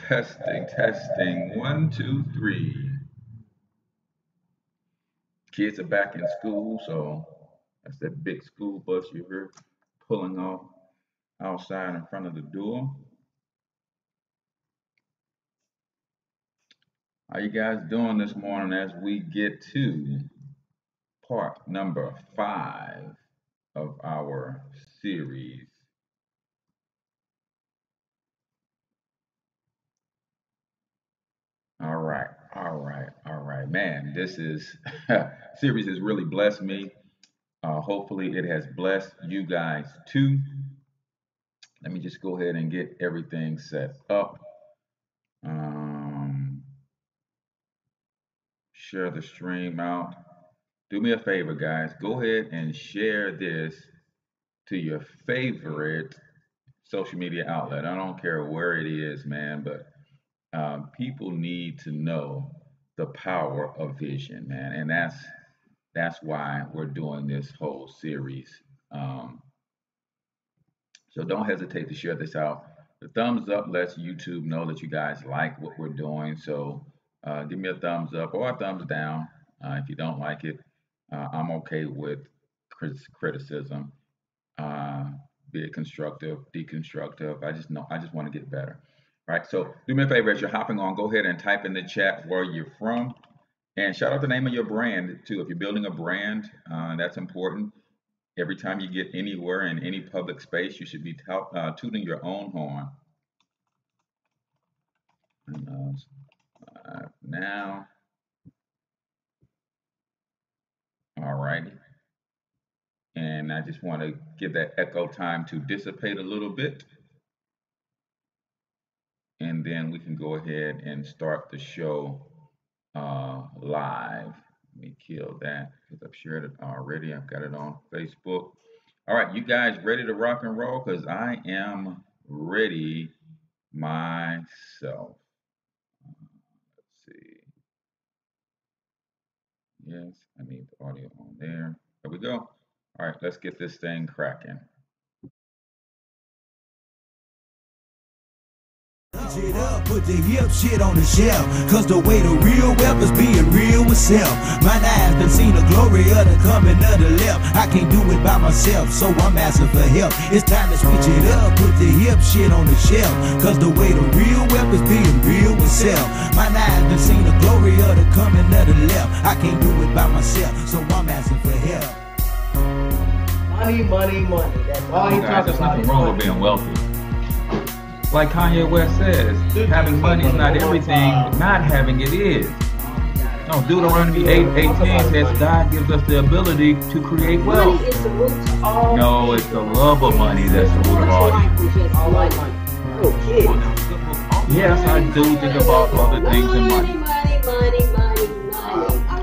Testing, testing. One, two, three. Kids are back in school, so that's that big school bus you heard pulling off outside in front of the door. How you guys doing this morning as we get to part number 5 of our series? All right, all right, all right. Man, this is series has really blessed me. Hopefully it has blessed you guys too. Let me just go ahead and get everything set up. Um, Share the stream out. Do me a favor, guys. Go ahead and share this to your favorite social media outlet. I don't care where it is, man, but people need to know the power of vision, man, and that's why we're doing this whole series. Um, so don't hesitate to share this out. The thumbs up lets YouTube know that you guys like what we're doing. So give me a thumbs up or a thumbs down if you don't like it. I'm okay with criticism, uh, be it constructive, deconstructive. I just want to get better. Right. So do me a favor as you're hopping on, go ahead and type in the chat where you're from and shout out the name of your brand too. If you're building a brand, that's important. Every time you get anywhere in any public space, you should be tooting your own horn. Now, all righty. And I just want to give that echo time to dissipate a little bit. And then we can go ahead and start the show live. Let me kill that because I've shared it already. I've got it on Facebook. All right, you guys ready to rock and roll? Because I am ready myself. Let's see. Yes, I need the audio on there. There we go. All right, let's get this thing cracking. It up, put the hip shit on the shelf. Cause the way the real wealth is being real with self. My eyes done seen the glory of the coming of the left. I can't do it by myself, so I'm asking for help. It's time to switch it up, put the hip shit on the shelf. Cause the way the real wealth is being real with self. My eyes done seen the glory of the coming of the left. I can't do it by myself, so I'm asking for help. Money, money, money. That's all he talks There's about. nothing wrong with being wealthy. Like Kanye West says, having money is not everything, but not having it is. No, Deuteronomy 8:18 says God gives us the ability to create wealth. Money is the root to all. No, it's the love of money that's the root of all evil. All money. Okay. Yes, I do think about other things in money. Money.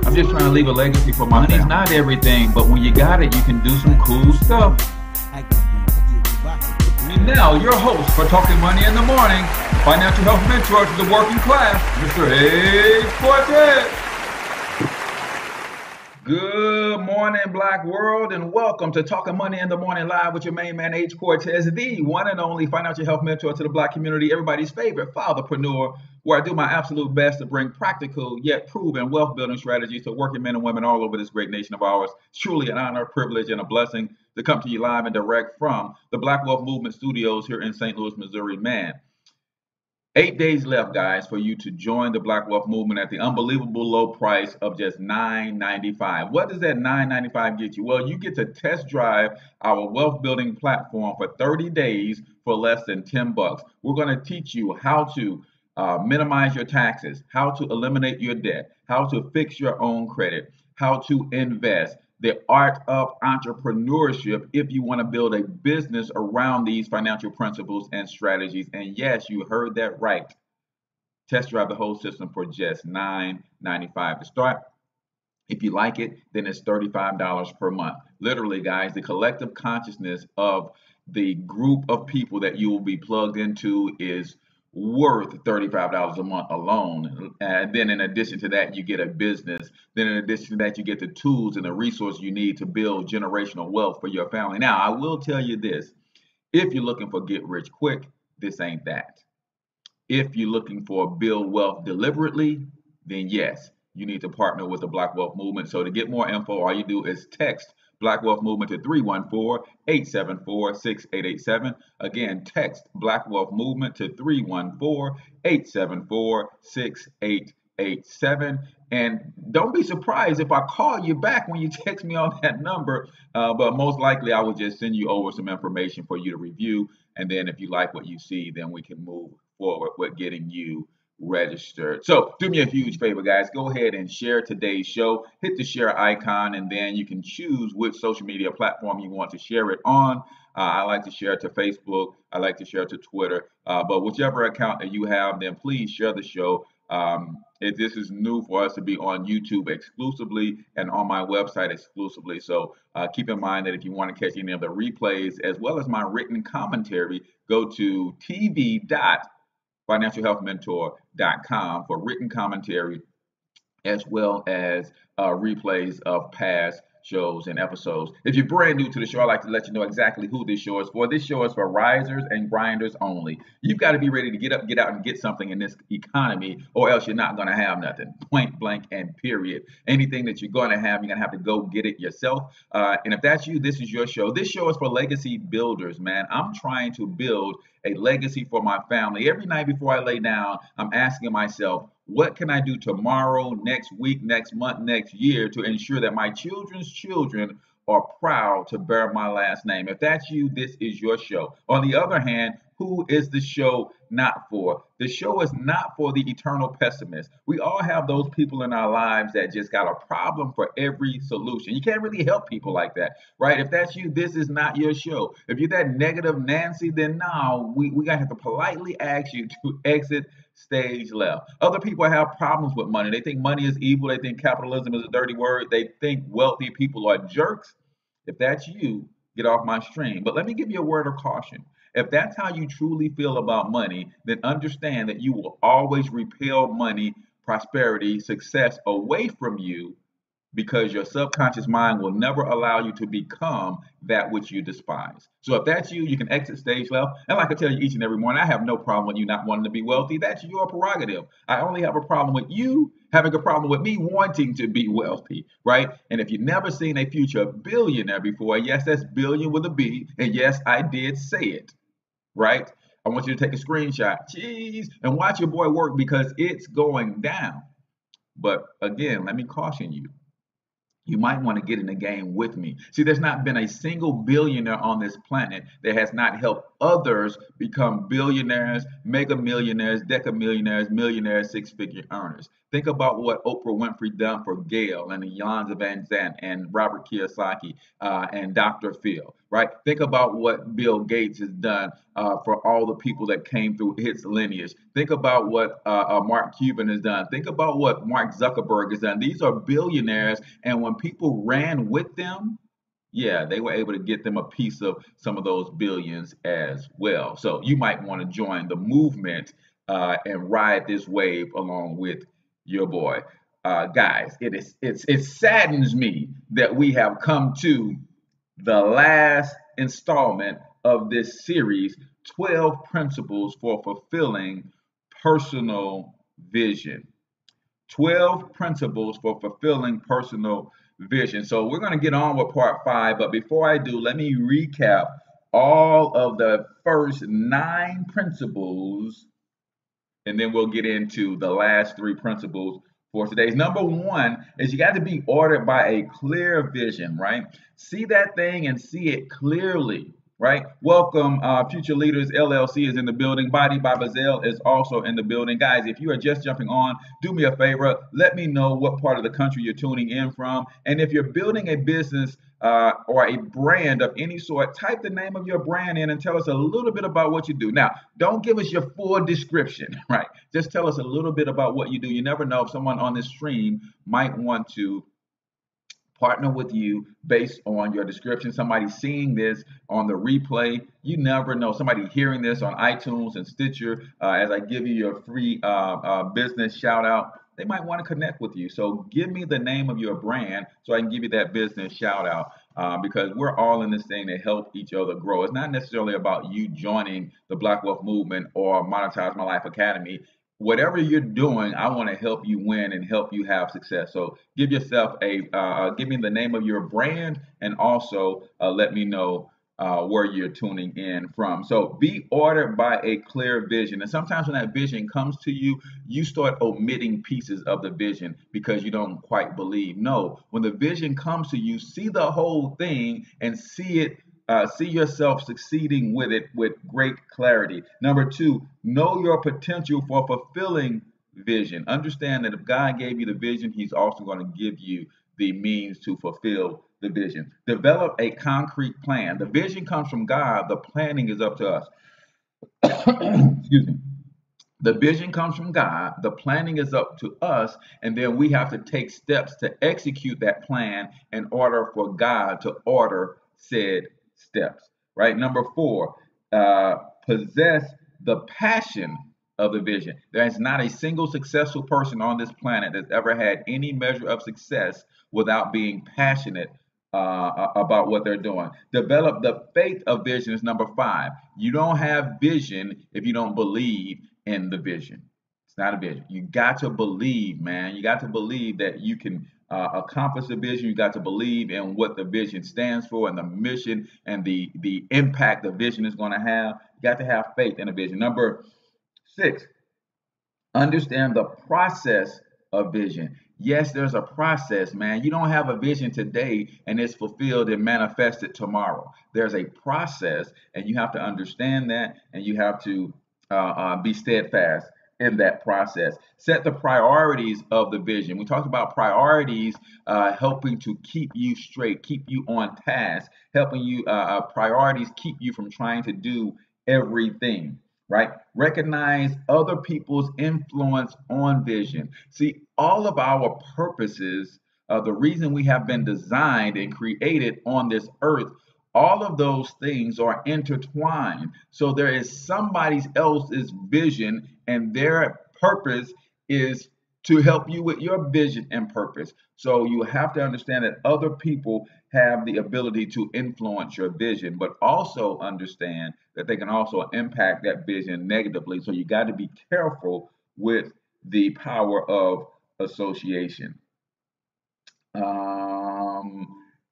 I'm just trying to leave a legacy for my Money's not everything, but when you got it, you can do some cool stuff. And now, your host for Talking Money in the Morning, financial health mentor to the working class, Mr. H Cortez. Good morning, Black world, and welcome to Talking Money in the Morning live with your main man, H Cortez, the one and only financial health mentor to the Black community, everybody's favorite fatherpreneur, where I do my absolute best to bring practical yet proven wealth building strategies to working men and women all over this great nation of ours. It's truly an honor, privilege, and a blessing to come to you live and direct from the Black Wealth Movement Studios here in St. Louis, Missouri. Man, 8 days left, guys, for you to join the Black Wealth Movement at the unbelievable low price of just $9.95. What does that $9.95 get you? Well, you get to test drive our wealth building platform for 30 days for less than 10 bucks. We're going to teach you how to minimize your taxes, how to eliminate your debt, how to fix your own credit, how to invest, the art of entrepreneurship if you want to build a business around these financial principles and strategies. And yes, you heard that right. Test drive the whole system for just $9.95 to start. If you like it, then it's $35 per month. Literally, guys, the collective consciousness of the group of people that you will be plugged into is worth $35 a month alone. And then in addition to that, you get a business. Then in addition to that, you get the tools and the resources you need to build generational wealth for your family. Now, I will tell you this. If you're looking for get rich quick, this ain't that. If you're looking for build wealth deliberately, then yes, you need to partner with the Black Wealth Movement. So to get more info, all you do is text Black Wealth Movement to 314-874-6887. Again, text Black Wealth Movement to 314-874-6887. And don't be surprised if I call you back when you text me on that number. But most likely, I will just send you over some information for you to review. And then if you like what you see, then we can move forward with getting you registered. So do me a huge favor, guys. Go ahead and share today's show. Hit the share icon, and then you can choose which social media platform you want to share it on. I like to share it to Facebook. I like to share it to Twitter. But whichever account that you have, then please share the show. This is new for us to be on YouTube exclusively and on my website exclusively. So keep in mind that if you want to catch any of the replays as well as my written commentary, go to tv.financialhealthmentor.com for written commentary as well as replays of past shows and episodes. If you're brand new to the show, I'd like to let you know exactly who this show is for. This show is for risers and grinders only. You've got to be ready to get up, get out, and get something in this economy, or else you're not going to have nothing. Point blank and period. Anything that you're going to have, you're going to have to go get it yourself. And if that's you, this is your show. This show is for legacy builders, man. I'm trying to build a legacy for my family. Every night before I lay down, I'm asking myself, what can I do tomorrow, next week, next month, next year to ensure that my children's children are proud to bear my last name? If that's you, this is your show. On the other hand, who is the show not for? The show is not for the eternal pessimist. We all have those people in our lives that just got a problem for every solution. You can't really help people like that, right? If that's you, this is not your show. If you're that negative Nancy, then now we gotta have to politely ask you to exit stage left. Other people have problems with money. They think money is evil. They think capitalism is a dirty word. They think wealthy people are jerks. If that's you, get off my stream. But let me give you a word of caution. If that's how you truly feel about money, then understand that you will always repel money, prosperity, success away from you, because your subconscious mind will never allow you to become that which you despise. So if that's you, you can exit stage left. And like I tell you each and every morning, I have no problem with you not wanting to be wealthy. That's your prerogative. I only have a problem with you having a problem with me wanting to be wealthy, right? And if you've never seen a future billionaire before, yes, that's billion with a B. And yes, I did say it, right? I want you to take a screenshot, and watch your boy work, because it's going down. But again, let me caution you. You might want to get in the game with me. See, there's not been a single billionaire on this planet that has not helped others become billionaires, mega millionaires, decamillionaires, millionaires, six-figure earners. Think about what Oprah Winfrey done for Gail and Iyanla Vanzant and Robert Kiyosaki and Dr. Phil, right? Think about what Bill Gates has done for all the people that came through his lineage. Think about what Mark Cuban has done. Think about what Mark Zuckerberg has done. These are billionaires, and when people ran with them, yeah, they were able to get them a piece of some of those billions as well. So you might want to join the movement and ride this wave along with your boy. Guys, it saddens me that we have come to the last installment of this series, 12 Principles for Fulfilling Personal Vision. 12 Principles for Fulfilling Personal Vision. So we're going to get on with part 5, but before I do, let me recap all of the first 9 principles, and then we'll get into the last 3 principles for today's. Number 1 is you got to be ordered by a clear vision, right? See that thing and see it clearly, right? Welcome, Future Leaders LLC is in the building. Body by Bazelle is also in the building. Guys, if you are just jumping on, do me a favor. Let me know what part of the country you're tuning in from. And if you're building a business or a brand of any sort, type the name of your brand in and tell us a little bit about what you do. Now, don't give us your full description, right? Just tell us a little bit about what you do. You never know if someone on this stream might want to partner with you based on your description. Somebody seeing this on the replay, you never know. Somebody hearing this on iTunes and Stitcher, as I give you your free business shout out, they might want to connect with you. So give me the name of your brand so I can give you that business shout out. because we're all in this thing to help each other grow. It's not necessarily about you joining the Black Wealth Movement or Monetize My Life Academy. Whatever you're doing, I want to help you win and help you have success. So give yourself give me the name of your brand, and also let me know where you're tuning in from. So be ordered by a clear vision. And sometimes when that vision comes to you, you start omitting pieces of the vision because you don't quite believe. No, when the vision comes to you, see the whole thing and see it. See yourself succeeding with it with great clarity. Number two, know your potential for fulfilling vision. Understand that if God gave you the vision, He's also going to give you the means to fulfill the vision. Develop a concrete plan. The vision comes from God, the planning is up to us. Excuse me. The vision comes from God, the planning is up to us, and then we have to take steps to execute that plan in order for God to order said steps, right? Number four, possess the passion of the vision. There is not a single successful person on this planet that's ever had any measure of success without being passionate about what they're doing. Develop the faith of vision is number five. You don't have vision if you don't believe in the vision. It's not a vision. You got to believe, man. You got to believe that you can accomplish the vision. You got to believe in what the vision stands for and the mission and the impact the vision is going to have. You got to have faith in the vision. Number six, understand the process of vision. Yes, there's a process, man. You don't have a vision today and it's fulfilled and manifested tomorrow. There's a process, and you have to understand that, and you have to be steadfast in that process. Set the priorities of the vision. We talked about priorities helping to keep you straight, keep you on task, helping you, priorities keep you from trying to do everything. Right? Recognize other people's influence on vision. See, all of our purposes, the reason we have been designed and created on this earth, all of those things are intertwined. So there is somebody else's vision, and their purpose is to help you with your vision and purpose. So you have to understand that other people have the ability to influence your vision, but also understand that they can also impact that vision negatively. So you got to be careful with the power of association.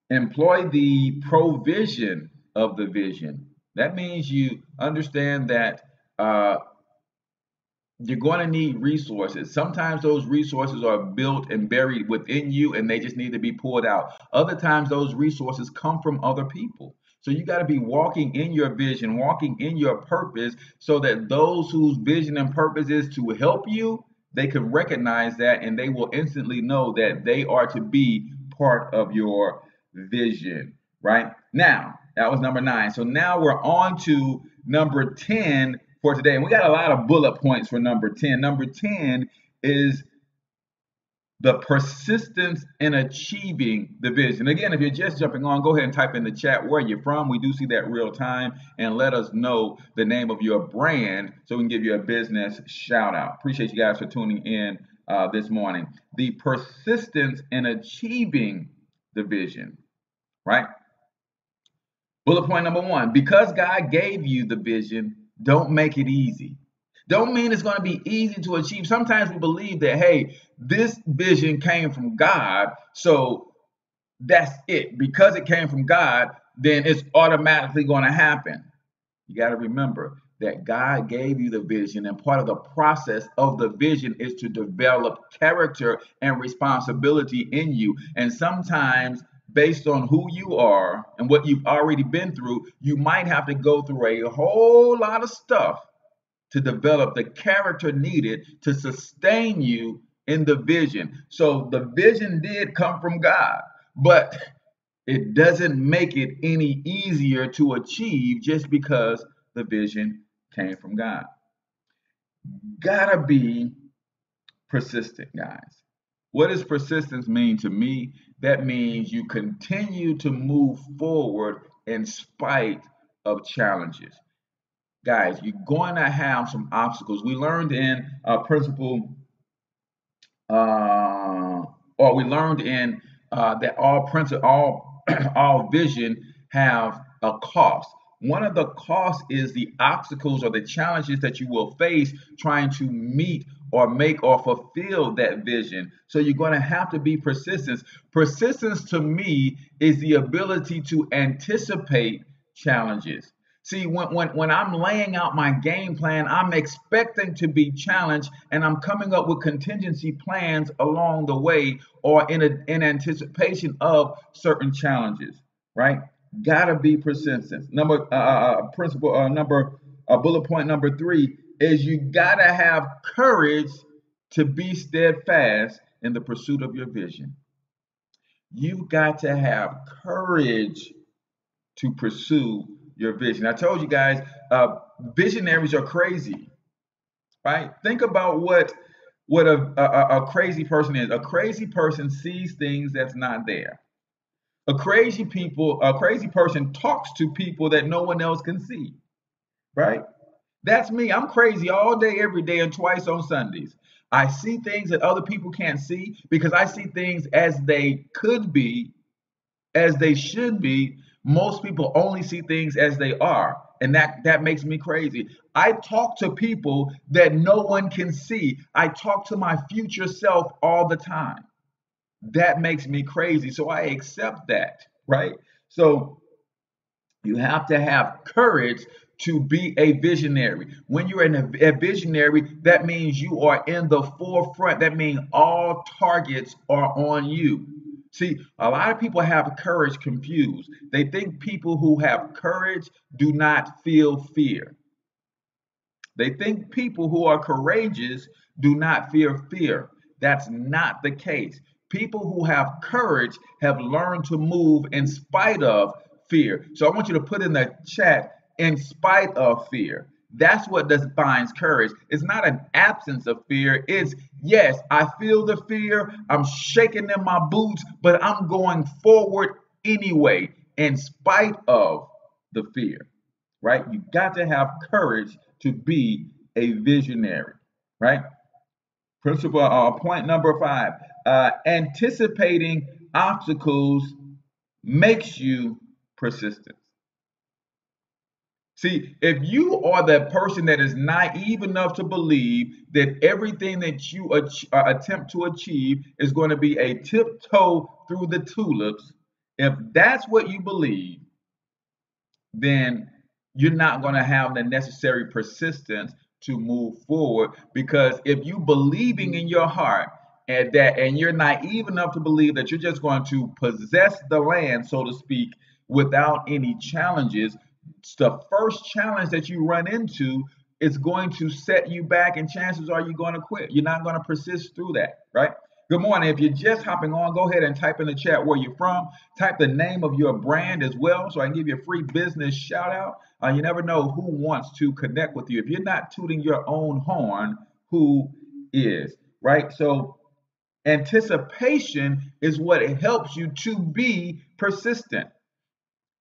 Employ the provision of the vision. That means you understand that you're going to need resources. Sometimes those resources are built and buried within you and they just need to be pulled out. Other times those resources come from other people. So you got to be walking in your vision, walking in your purpose, so that those whose vision and purpose is to help you, they can recognize that and they will instantly know that they are to be part of your vision, right? Now, that was number 9. So now we're on to number 10 for today. And we got a lot of bullet points for number 10. Number 10 is the persistence in achieving the vision. Again, if you're just jumping on, go ahead and type in the chat where you're from. We do see that real time, and let us know the name of your brand so we can give you a business shout out. Appreciate you guys for tuning in this morning. The persistence in achieving the vision, right? Bullet point number 1, because God gave you the vision, don't make it easy. Don't mean it's going to be easy to achieve. Sometimes we believe that, hey, this vision came from God, so that's it. Because it came from God, then it's automatically going to happen. You got to remember that God gave you the vision, and part of the process of the vision is to develop character and responsibility in you. And sometimes, based on who you are and what you've already been through, you might have to go through a whole lot of stuff to develop the character needed to sustain you in the vision. So the vision did come from God, but it doesn't make it any easier to achieve just because the vision came from God. Gotta be persistent, guys. What does persistence mean to me? That means you continue to move forward in spite of challenges. Guys, you're going to have some obstacles. We learned in principle, or we learned in that all all vision have a cost. One of the costs is the obstacles or the challenges that you will face trying to meet or make or fulfill that vision. So you're going to have to be persistent. Persistence to me is the ability to anticipate challenges. See, when I'm laying out my game plan, I'm expecting to be challenged and I'm coming up with contingency plans along the way or in anticipation of certain challenges, right? Gotta be persistent. Bullet point number 3 is you gotta have courage to be steadfast in the pursuit of your vision. You've got to have courage to pursue your vision. I told you guys, visionaries are crazy, right? Think about what a crazy person is. A crazy person sees things that's not there. A crazy person talks to people that no one else can see, right? That's me. I'm crazy all day, every day, and twice on Sundays. I see things that other people can't see because I see things as they could be, as they should be. Most people only see things as they are, and that makes me crazy. I talk to people that no one can see. I talk to my future self all the time. That makes me crazy. So I accept that, right? So you have to have courage to be a visionary. When you're a visionary, that means you are in the forefront. That means all targets are on you. See, a lot of people have courage confused. They think people who have courage do not feel fear. They think people who are courageous do not fear fear. That's not the case. People who have courage have learned to move in spite of fear. So I want you to put in the chat, in spite of fear. That's what defines courage. It's not an absence of fear. It's, yes, I feel the fear. I'm shaking in my boots, but I'm going forward anyway, in spite of the fear, right? You got to have courage to be a visionary, right? Point number 5, anticipating obstacles makes you persistent. See, if you are that person that is naive enough to believe that everything that you attempt to achieve is going to be a tiptoe through the tulips, if that's what you believe, then you're not going to have the necessary persistence to move forward. Because if you believing in your heart and you're naive enough to believe that you're just going to possess the land, so to speak, without any challenges, the first challenge that you run into is going to set you back, and chances are you're going to quit. You're not going to persist through that, right? Good morning. If you're just hopping on, go ahead and type in the chat where you're from. Type the name of your brand as well, so I can give you a free business shout out. You never know who wants to connect with you. If you're not tooting your own horn, who is, right? So anticipation is what helps you to be persistent.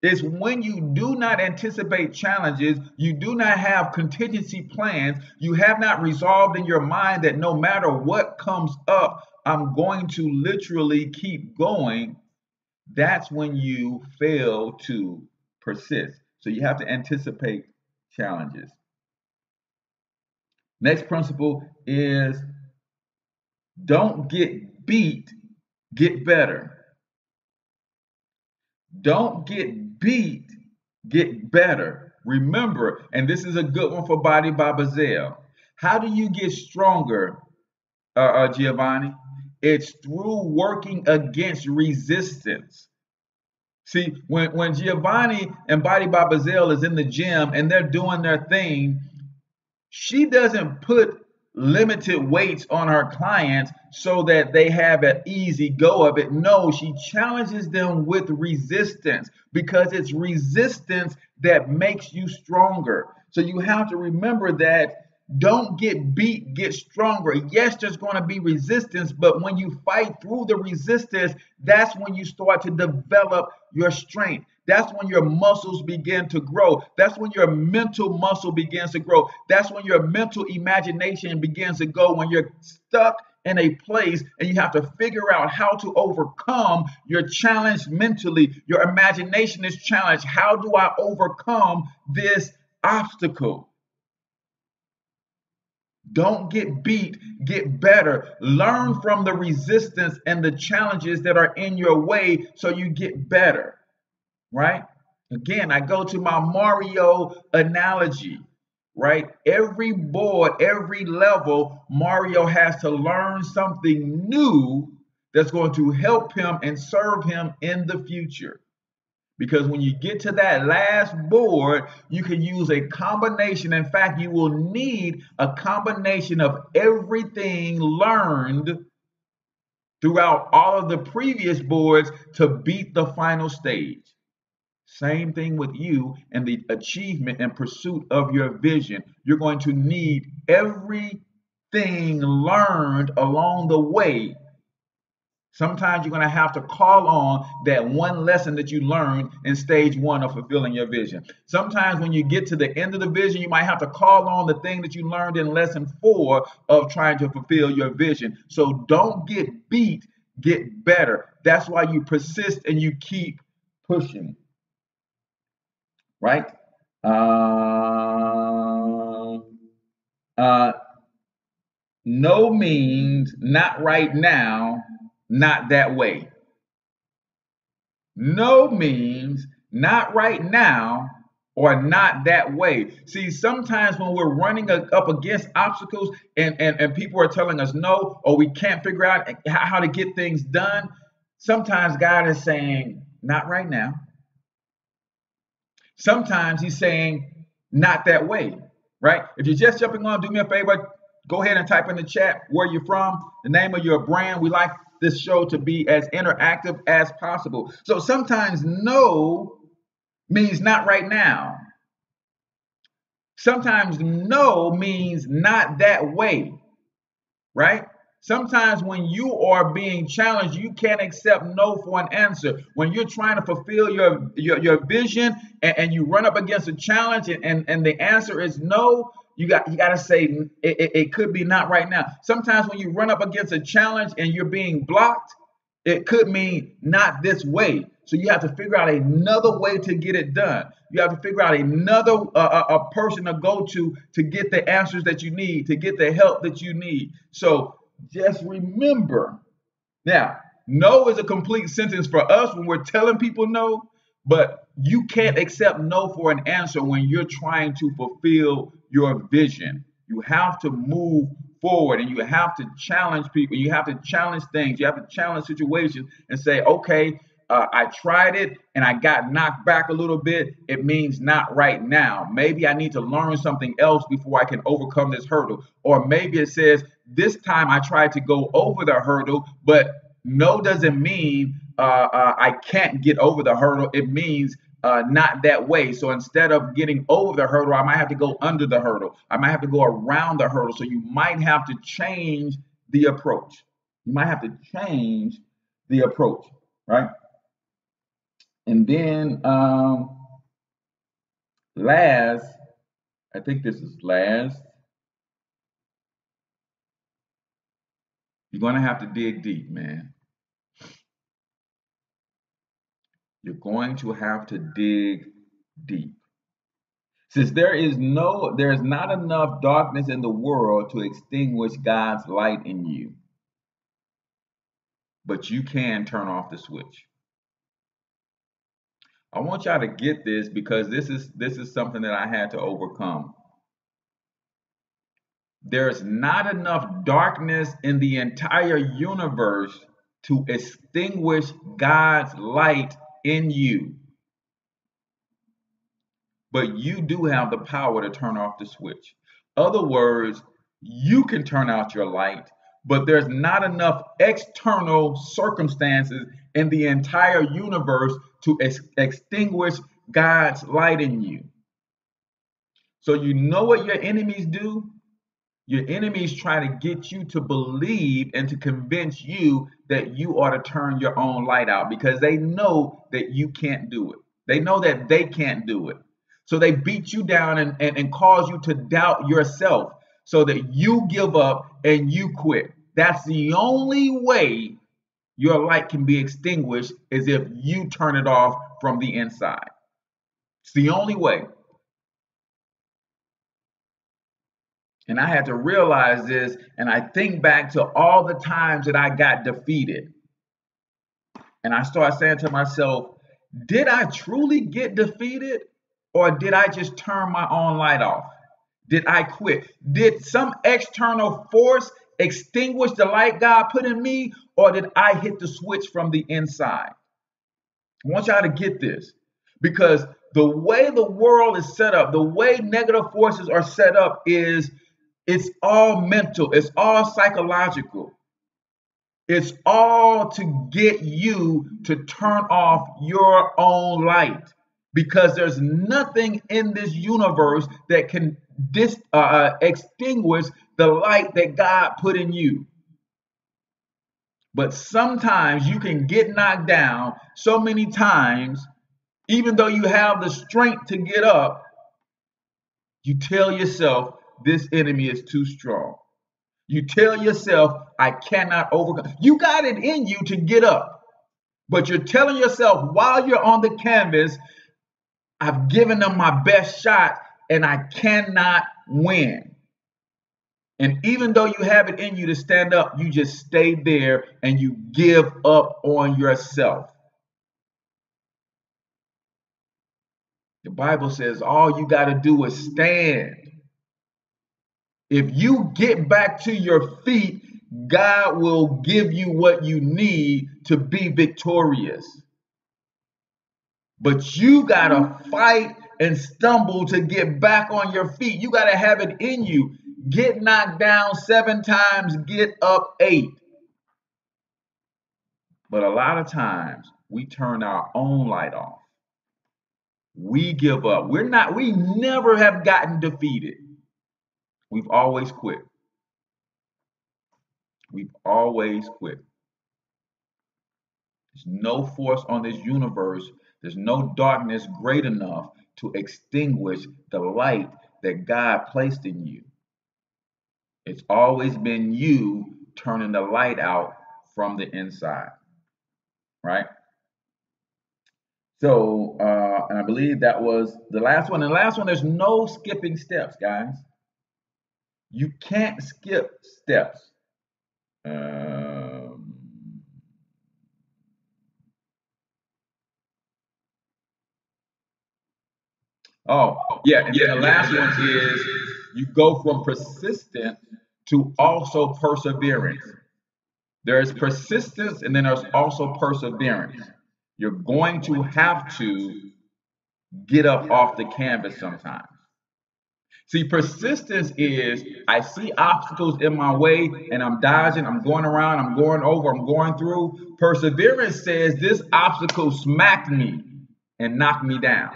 It's when you do not anticipate challenges, you do not have contingency plans, you have not resolved in your mind that no matter what comes up, I'm going to literally keep going. That's when you fail to persist. So you have to anticipate challenges. Next principle is don't get beat, get better. Don't get beat, get better. Remember, and this is a good one for Body by Bazelle. How do you get stronger, Giovanni? It's through working against resistance. See, when Giovanni and Body by Bazelle is in the gym and they're doing their thing, she doesn't put limited weights on her clients so that they have an easy go of it. No, she challenges them with resistance, because it's resistance that makes you stronger. So you have to remember that. Don't get beat, get stronger. Yes, there's going to be resistance, but when you fight through the resistance, that's when you start to develop your strength. That's when your muscles begin to grow. That's when your mental muscle begins to grow. That's when your mental imagination begins to go. When you're stuck in a place and you have to figure out how to overcome. You're challenged mentally. Your imagination is challenged. How do I overcome this obstacle? Don't get beat, get better. Learn from the resistance and the challenges that are in your way so you get better, right? Again, I go to my Mario analogy, right? Every board, every level, Mario has to learn something new that's going to help him and serve him in the future. Because when you get to that last board, you can use a combination. In fact, you will need a combination of everything learned throughout all of the previous boards to beat the final stage. Same thing with you and the achievement and pursuit of your vision. You're going to need everything learned along the way. Sometimes you're going to have to call on that one lesson that you learned in stage 1 of fulfilling your vision. Sometimes when you get to the end of the vision, you might have to call on the thing that you learned in lesson 4 of trying to fulfill your vision. So don't get beat, get better. That's why you persist and you keep pushing. Right? No means not right now, not that way. No means not right now or not that way. See, sometimes when we're running up against obstacles and people are telling us no, or we can't figure out how to get things done, sometimes God is saying, not right now. Sometimes he's saying, not that way, right? If you're just jumping on, do me a favor, go ahead and type in the chat where you're from, the name of your brand. We like this show to be as interactive as possible. So sometimes no means not right now. Sometimes no means not that way, right? Sometimes when you are being challenged, you can't accept no for an answer. When you're trying to fulfill your vision and you run up against a challenge and the answer is no, you got to say it could be not right now. Sometimes when you run up against a challenge and you're being blocked, it could mean not this way. So you have to figure out another way to get it done. You have to figure out another a person to go to get the answers that you need, to get the help that you need. So just remember, now, no is a complete sentence for us when we're telling people no, but you can't accept no for an answer when you're trying to fulfill your vision. You have to move forward and you have to challenge people. You have to challenge things. You have to challenge situations and say, okay, I tried it and I got knocked back a little bit. It means not right now. Maybe I need to learn something else before I can overcome this hurdle. Or maybe it says, this time I tried to go over the hurdle, but no doesn't mean I can't get over the hurdle. It means not that way. So instead of getting over the hurdle, I might have to go under the hurdle. I might have to go around the hurdle. So you might have to change the approach. You might have to change the approach, right? And then last, I think this is last, you're going to have to dig deep, man. You're going to have to dig deep. Since there is not enough darkness in the world to extinguish God's light in you, but you can turn off the switch. I want y'all to get this because this is something that I had to overcome. There's not enough darkness in the entire universe to extinguish God's light in you. But you do have the power to turn off the switch. Other words, you can turn out your light, but there's not enough external circumstances in the entire universe to extinguish God's light in you. So you know what your enemies do? Your enemies try to get you to believe and to convince you that you ought to turn your own light out because they know that you can't do it. They know that they can't do it. So they beat you down and cause you to doubt yourself so that you give up and you quit. That's the only way your light can be extinguished, is if you turn it off from the inside. It's the only way. And I had to realize this, and I think back to all the times that I got defeated. And I started saying to myself, did I truly get defeated? Or did I just turn my own light off? Did I quit? Did some external force extinguish the light God put in me? Or did I hit the switch from the inside? I want y'all to get this, because the way the world is set up, the way negative forces are set up, is it's all mental, it's all psychological. It's all to get you to turn off your own light, because there's nothing in this universe that can extinguish the light that God put in you. But sometimes you can get knocked down so many times, even though you have the strength to get up, you tell yourself, this enemy is too strong. You tell yourself, I cannot overcome. You got it in you to get up, but you're telling yourself while you're on the canvas, I've given them my best shot and I cannot win. And even though you have it in you to stand up, you just stay there and you give up on yourself. The Bible says all you got to do is stand. If you get back to your feet, God will give you what you need to be victorious. But you got to fight and stumble to get back on your feet. You got to have it in you. Get knocked down 7 times, get up 8. But a lot of times we turn our own light off. We give up. We never have gotten defeated. We've always quit. We've always quit. There's no force on this universe, there's no darkness great enough to extinguish the light that God placed in you. It's always been you turning the light out from the inside, right? So, and I believe that was the last one. And the last one, there's no skipping steps, guys. You can't skip steps. Oh, yeah. And then the last one is you go from persistent to also perseverance. There's persistence and then there's also perseverance. You're going to have to get up off the canvas sometimes. See, persistence is I see obstacles in my way and I'm dodging, I'm going around, I'm going over, I'm going through. Perseverance says this obstacle smacked me and knocked me down.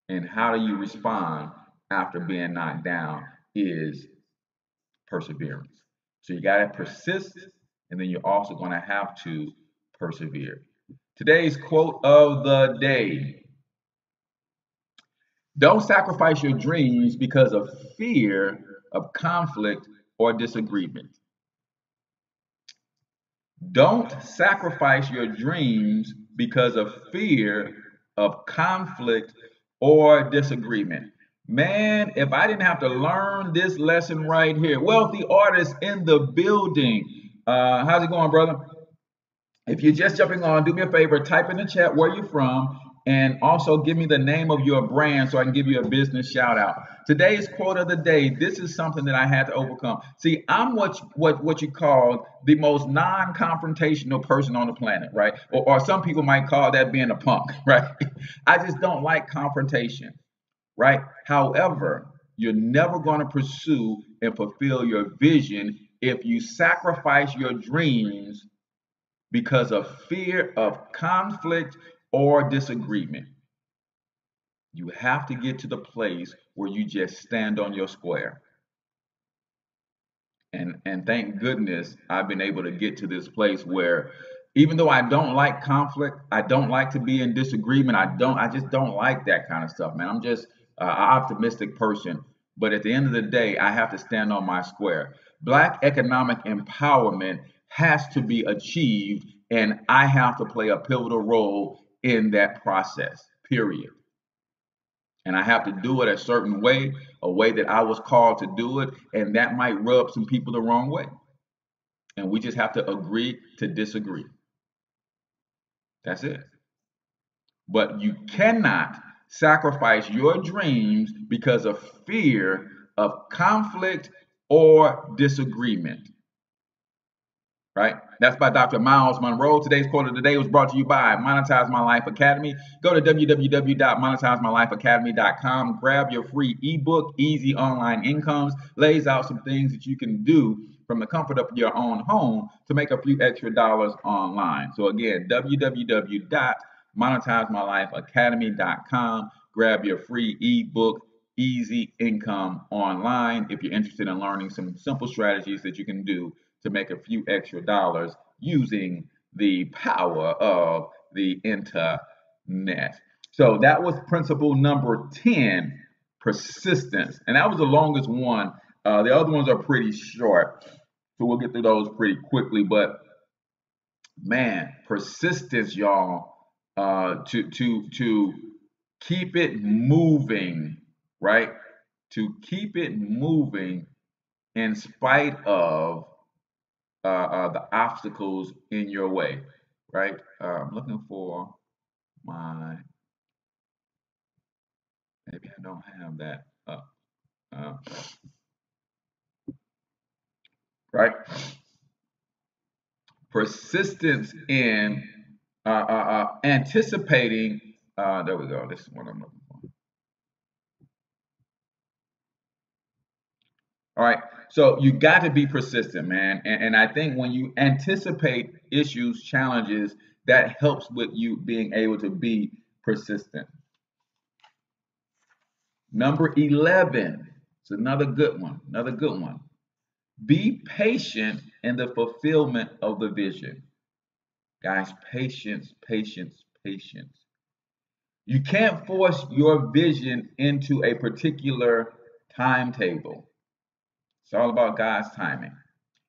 And how do you respond after being knocked down is perseverance. So you got to persist, and then you're also going to have to persevere. Today's quote of the day: don't sacrifice your dreams because of fear of conflict or disagreement. Don't sacrifice your dreams because of fear of conflict or disagreement. Man, if I didn't have to learn this lesson right here. Wealthy artist in the building. How's it going, brother? If you're just jumping on, do me a favor, type in the chat where you're from, and also give me the name of your brand so I can give you a business shout out. Today's quote of the day, this is something that I had to overcome. See, I'm what you call the most non-confrontational person on the planet, right? Or some people might call that being a punk, right? I just don't like confrontation, right? However, you're never going to pursue and fulfill your vision if you sacrifice your dreams because of fear of conflict or disagreement. You have to get to the place where you just stand on your square. And thank goodness I've been able to get to this place where even though I don't like conflict, I don't like to be in disagreement, I just don't like that kind of stuff, man. I'm just an optimistic person. But at the end of the day, I have to stand on my square. Black economic empowerment has to be achieved, and I have to play a pivotal role in that process, period. And I have to do it a certain way, a way that I was called to do it, and that might rub some people the wrong way. And we just have to agree to disagree. That's it. But you cannot sacrifice your dreams because of fear of conflict or disagreement. Right? That's by Dr. Myles Munroe. Today's quote of the day was brought to you by Monetize My Life Academy. Go to www.monetizemylifeacademy.com. Grab your free ebook, Easy Online Incomes. Lays out some things that you can do from the comfort of your own home to make a few extra dollars online. So again, www.monetizemylifeacademy.com. Grab your free ebook, Easy Income Online, if you're interested in learning some simple strategies that you can do to make a few extra dollars using the power of the internet. So that was principle number 10, persistence. And that was the longest one. The other ones are pretty short. So we'll get through those pretty quickly. But man, persistence, y'all, to keep it moving, right? To keep it moving in spite of the obstacles in your way, right? I'm looking for my, maybe I don't have that up, right? Persistence in anticipating, there we go, this is what I'm looking for. All right, so you got to be persistent, man. And I think when you anticipate issues, challenges, that helps with you being able to be persistent. Number 11, it's another good one, Be patient in the fulfillment of the vision. Guys, patience, patience, patience. You can't force your vision into a particular timetable. It's all about God's timing.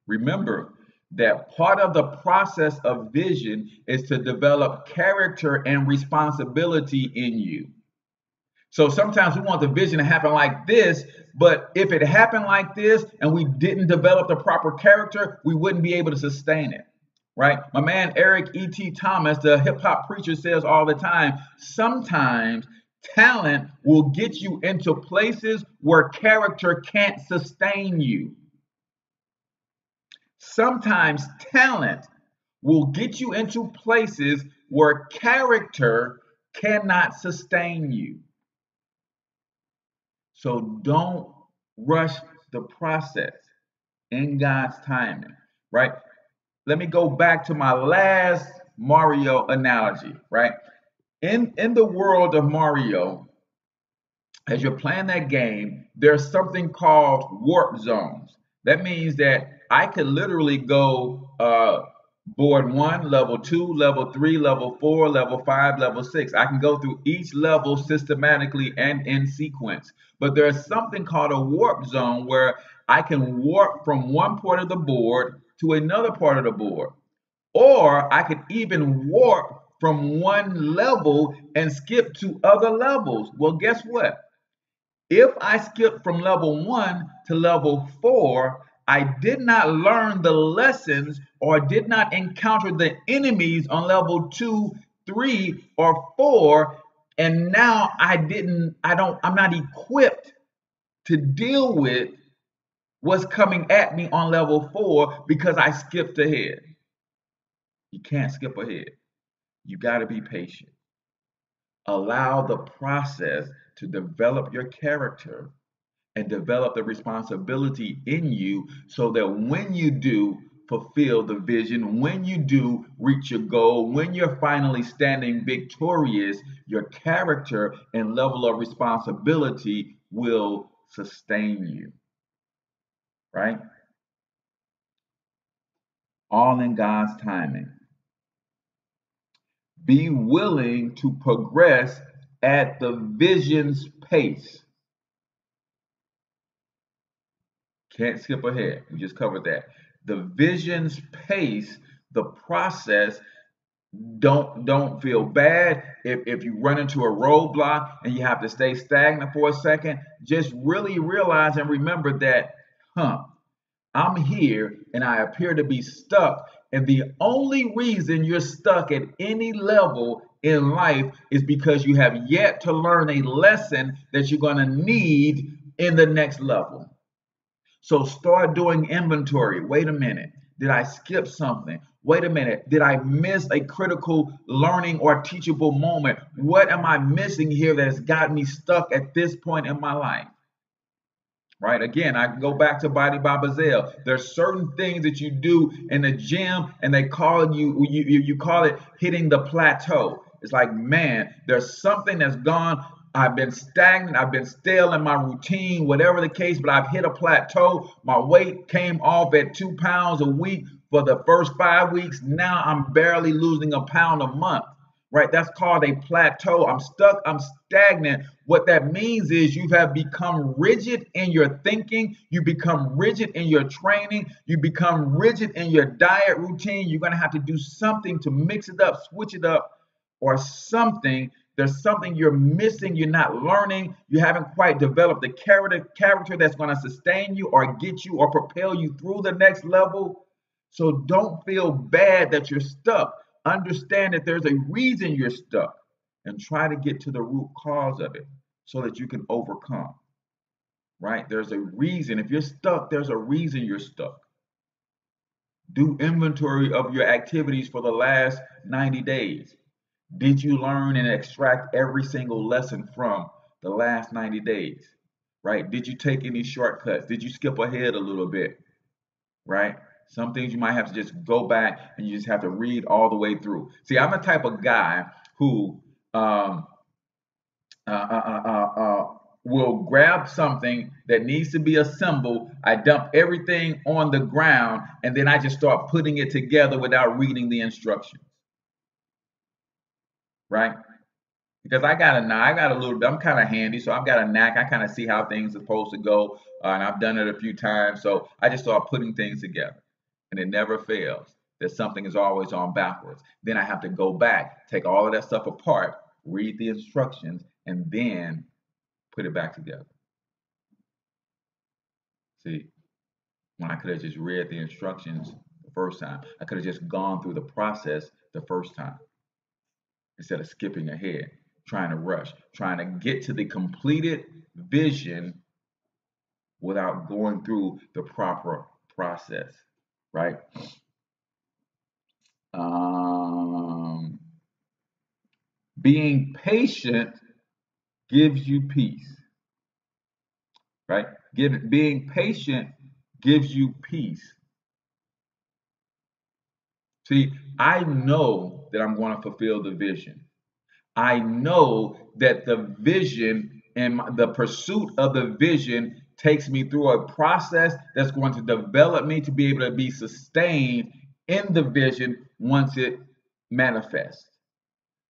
Remember that part of the process of vision is to develop character and responsibility in you. So sometimes we want the vision to happen like this, but if it happened like this and we didn't develop the proper character, we wouldn't be able to sustain it, right? My man Eric E.T. Thomas, the hip hop preacher, says all the time, sometimes talent will get you into places where character can't sustain you. Sometimes talent will get you into places where character cannot sustain you. So don't rush the process in God's timing, right? Let me go back to my last Mario analogy, right? In the world of Mario, as you're playing that game, there's something called warp zones. That means that I could literally go board 1, level 2, level 3, level 4, level 5, level 6. I can go through each level systematically and in sequence. But there's something called a warp zone where I can warp from one part of the board to another part of the board. Or I could even warp from one level and skip to other levels. Well, guess what? If I skip from level 1 to level 4, I did not learn the lessons or did not encounter the enemies on level 2, 3, or 4, and now I'm not equipped to deal with what's coming at me on level 4 because I skipped ahead. You can't skip ahead. You got to be patient. Allow the process to develop your character and develop the responsibility in you so that when you do fulfill the vision, when you do reach your goal, when you're finally standing victorious, your character and level of responsibility will sustain you, right? All in God's timing. Be willing to progress at the vision's pace. Can't skip ahead. We just covered that. The vision's pace, the process. Don't feel bad if you run into a roadblock and you have to stay stagnant for a second. Just really realize and remember that, I'm here and I appear to be stuck. And the only reason you're stuck at any level in life is because you have yet to learn a lesson that you're going to need in the next level. So start doing inventory. Wait a minute. Did I skip something? Wait a minute. Did I miss a critical learning or teachable moment? What am I missing here that has got me stuck at this point in my life? Right? Again, I can go back to Body by Bazelle. There's certain things that you do in the gym and they call you call it hitting the plateau. It's like, man, there's something that's gone. I've been stagnant. I've been stale in my routine, whatever the case, but I've hit a plateau. My weight came off at 2 pounds a week for the first 5 weeks. Now I'm barely losing a pound a month. Right? That's called a plateau. I'm stuck. I'm stagnant. What that means is you have become rigid in your thinking. You become rigid in your training. You become rigid in your diet routine. You're going to have to do something to mix it up, switch it up, or something. There's something you're missing. You're not learning. You haven't quite developed the character that's going to sustain you or get you or propel you through the next level. So don't feel bad that you're stuck. Understand that there's a reason you're stuck and try to get to the root cause of it so that you can overcome. Right? There's a reason. If you're stuck, there's a reason you're stuck. Do inventory of your activities for the last 90 days. Did you learn and extract every single lesson from the last 90 days? Right? Did you take any shortcuts? Did you skip ahead a little bit? Right? Some things you might have to just go back and you just have to read all the way through. See, I'm the type of guy who will grab something that needs to be assembled. I dump everything on the ground and then I just start putting it together without reading the instructions. Right? Because I got a little bit, I'm kind of handy, so I've got a knack. I kind of see how things are supposed to go, and I've done it a few times. So I just start putting things together. And it never fails that something is always on backwards. Then I have to go back, take all of that stuff apart, read the instructions, and then put it back together. See, when I could have just read the instructions the first time, I could have just gone through the process the first time instead of skipping ahead, trying to rush, trying to get to the completed vision without going through the proper process. Right? Being patient gives you peace. Right? Being patient gives you peace. See, I know that I'm going to fulfill the vision. I know that the vision and the pursuit of the vision takes me through a process that's going to develop me to be able to be sustained in the vision once it manifests.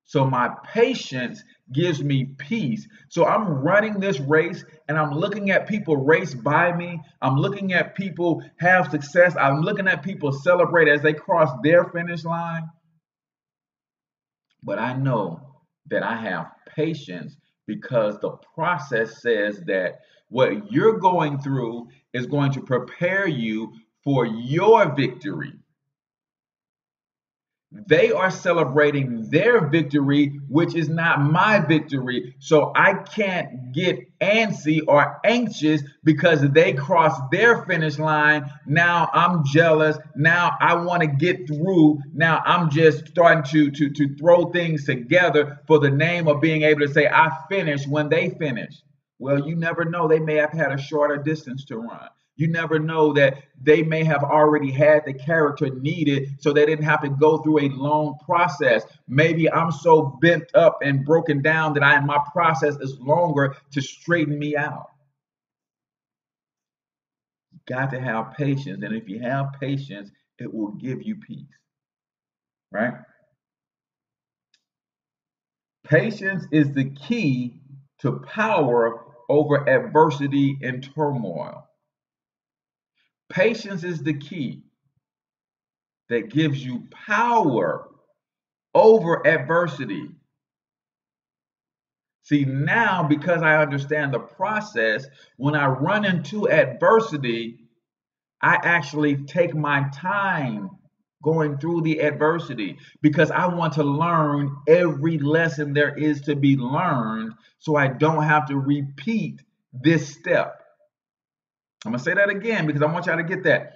So my patience gives me peace. So I'm running this race and I'm looking at people race by me. I'm looking at people have success. I'm looking at people celebrate as they cross their finish line. But I know that I have patience because the process says that what you're going through is going to prepare you for your victory. They are celebrating their victory, which is not my victory. So I can't get antsy or anxious because they crossed their finish line. Now I'm jealous. Now I want to get through. Now I'm just starting to throw things together for the name of being able to say I finished when they finished. Well, you never know. They may have had a shorter distance to run. You never know that they may have already had the character needed so they didn't have to go through a long process. Maybe I'm so bent up and broken down that my process is longer to straighten me out. You got to have patience. And if you have patience, it will give you peace. Right? Patience is the key to power over adversity and turmoil. Patience is the key that gives you power over adversity. See, now because I understand the process, when I run into adversity, I actually take my time going through the adversity because I want to learn every lesson there is to be learned so I don't have to repeat this step. I'm going to say that again because I want y'all to get that.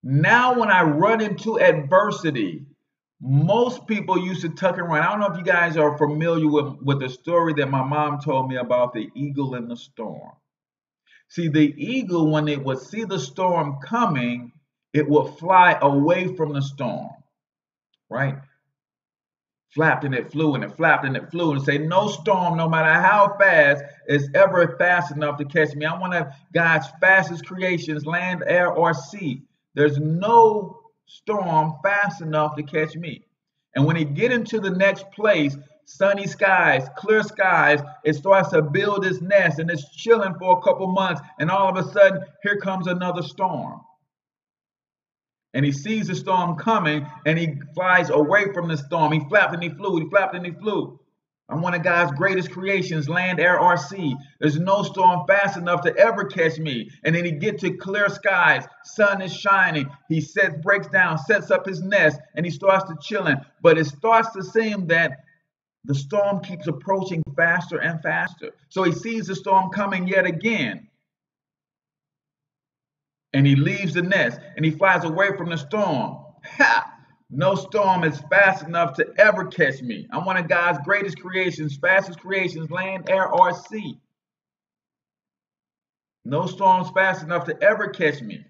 Now, when I run into adversity, most people used to tuck and run. I don't know if you guys are familiar with the story that my mom told me about the eagle in the storm. See, the eagle, when it would see the storm coming, it would fly away from the storm, right? Flapped and it flew and it flapped and it flew and say, no storm, no matter how fast, is ever fast enough to catch me. I'm one of God's fastest creations, land, air, or sea. There's no storm fast enough to catch me. And when it get into the next place, sunny skies, clear skies, it starts to build its nest and it's chilling for a couple months. And all of a sudden, here comes another storm. And he sees the storm coming and he flies away from the storm. He flapped and he flew, he flapped and he flew. I'm one of God's greatest creations, land, air, or sea. There's no storm fast enough to ever catch me. And then he gets to clear skies, sun is shining. He breaks down, sets up his nest, and he starts to chilling. But it starts to seem that the storm keeps approaching faster and faster. So he sees the storm coming yet again. And he leaves the nest and he flies away from the storm. Ha! No storm is fast enough to ever catch me. I'm one of God's greatest creations, fastest creations, land, air, or sea. No storm's fast enough to ever catch me.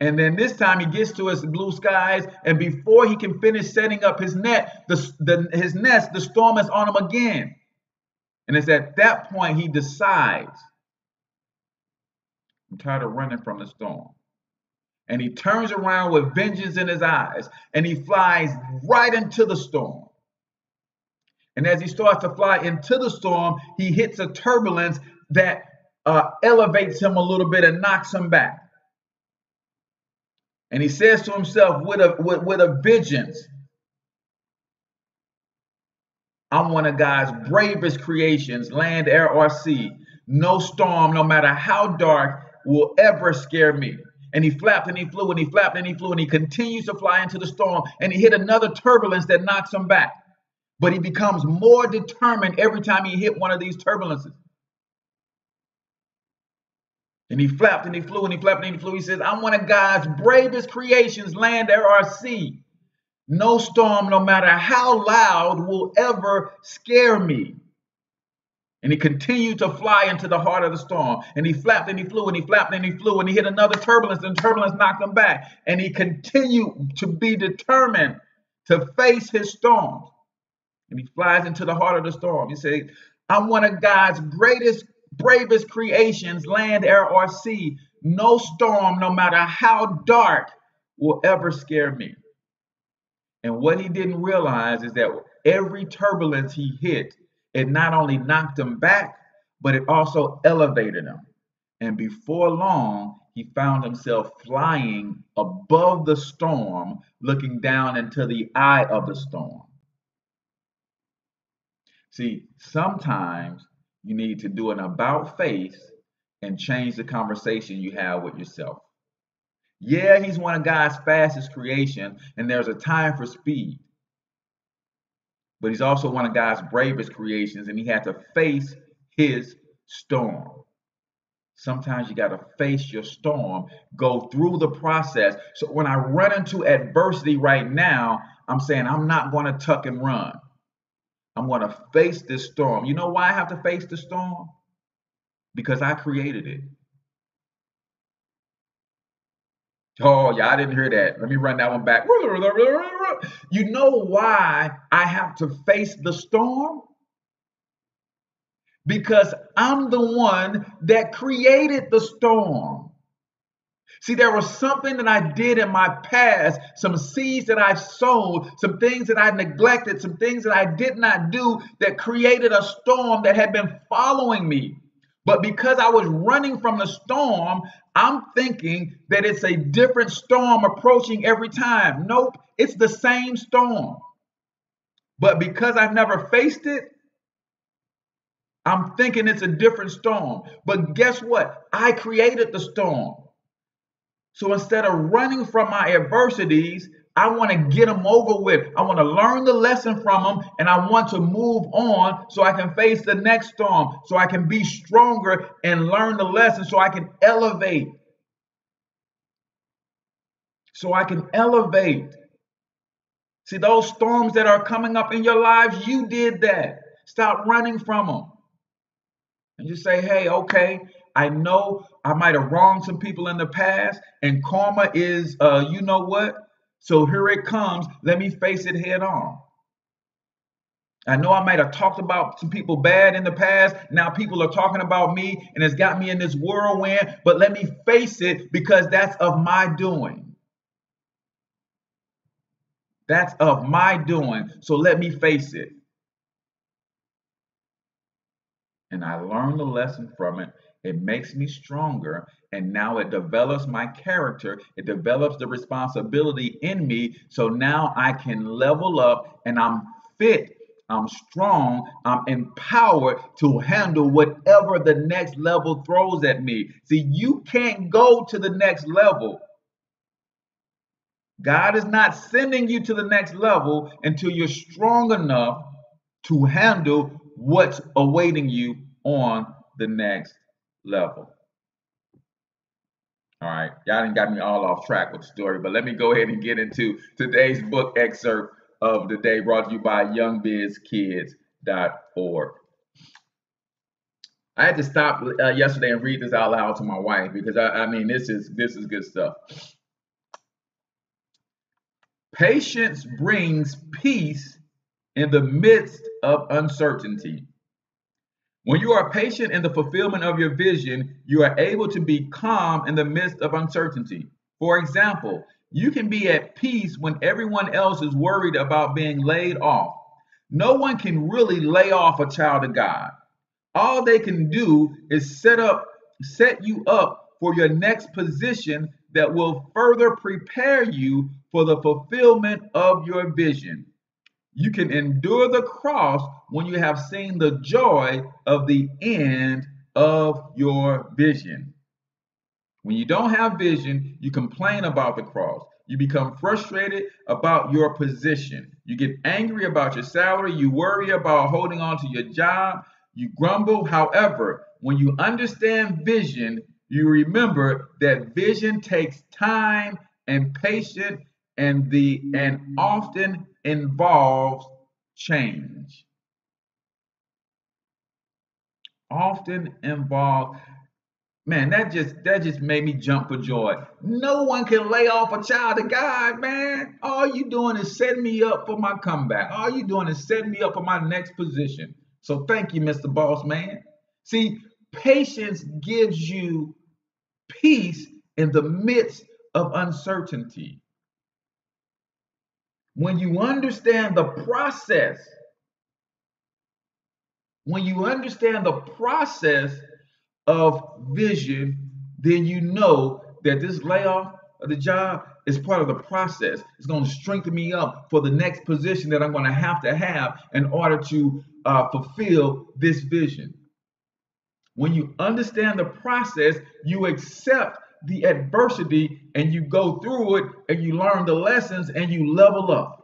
And then this time he gets to his blue skies, and before he can finish setting up his net, his nest, the storm is on him again. And it's at that point he decides, I'm tired of running from the storm. And he turns around with vengeance in his eyes and he flies right into the storm. And as he starts to fly into the storm, he hits a turbulence that elevates him a little bit and knocks him back. And he says to himself with a vengeance, I'm one of God's bravest creations, land, air, or sea. No storm, no matter how dark, will ever scare me. And he flapped and he flew and he flapped and he flew and he continues to fly into the storm and he hit another turbulence that knocks him back. But he becomes more determined every time he hit one of these turbulences. And he flapped and he flew and he flapped and he flew. He says, I'm one of God's bravest creations, land, air, or sea. No storm, no matter how loud, will ever scare me. And he continued to fly into the heart of the storm. And he flapped and he flew and he flapped and he flew and he hit another turbulence and turbulence knocked him back. And he continued to be determined to face his storms. And he flies into the heart of the storm. He said, I'm one of God's greatest, bravest creations, land, air, or sea. No storm, no matter how dark, will ever scare me. And what he didn't realize is that every turbulence he hit, it not only knocked him back, but it also elevated him. And before long, he found himself flying above the storm, looking down into the eye of the storm. See, sometimes you need to do an about face and change the conversation you have with yourself. Yeah, he's one of God's fastest creations, and there's a time for speed. But he's also one of God's bravest creations, and he had to face his storm. Sometimes you got to face your storm, go through the process. So when I run into adversity right now, I'm saying I'm not going to tuck and run. I'm going to face this storm. You know why I have to face the storm? Because I created it. Oh, yeah, I didn't hear that. Let me run that one back. You know why I have to face the storm? Because I'm the one that created the storm. See, there was something that I did in my past, some seeds that I sowed, some things that I neglected, some things that I did not do that created a storm that had been following me But because I was running from the storm, I'm thinking that it's a different storm approaching every time. Nope, it's the same storm. But because I've never faced it, I'm thinking it's a different storm. But guess what? I created the storm. So instead of running from my adversities, I want to get them over with. I want to learn the lesson from them, and I want to move on so I can face the next storm, so I can be stronger and learn the lesson, so I can elevate. So I can elevate. See, those storms that are coming up in your lives, you did that. Stop running from them. And just say, hey, okay, I know I might have wronged some people in the past, and karma is, you know what? So here it comes. Let me face it head on. I know I might have talked about some people bad in the past. Now people are talking about me, and it's got me in this whirlwind, but let me face it because that's of my doing. That's of my doing. So let me face it. And I learned the lesson from it. It makes me stronger. And now it develops my character. It develops the responsibility in me. So now I can level up and I'm fit. I'm strong. I'm empowered to handle whatever the next level throws at me. See, you can't go to the next level. God is not sending you to the next level until you're strong enough to handle what's awaiting you on the next level. All right, y'all done got me all off track with the story, but let me go ahead and get into today's book excerpt of the day, brought to you by YoungBizKids.org. I had to stop yesterday and read this out loud to my wife because I mean this is good stuff. Patience brings peace in the midst of uncertainty. When you are patient in the fulfillment of your vision, you are able to be calm in the midst of uncertainty. For example, you can be at peace when everyone else is worried about being laid off. No one can really lay off a child of God. All they can do is set you up for your next position that will further prepare you for the fulfillment of your vision. You can endure the cross when you have seen the joy of the end of your vision. When you don't have vision, you complain about the cross. You become frustrated about your position. You get angry about your salary. You worry about holding on to your job. You grumble. However, when you understand vision, you remember that vision takes time and patience and often involves change. Often involve, man, that just made me jump for joy. No one can lay off a child of God, man. All you doing is setting me up for my comeback. All you doing is setting me up for my next position. So thank you, Mr. Boss Man. See, patience gives you peace in the midst of uncertainty. When you understand the process, of vision, then you know that this layoff of the job is part of the process. It's going to strengthen me up for the next position that I'm going to have in order to fulfill this vision. When you understand the process, you accept the adversity and you go through it and you learn the lessons and you level up.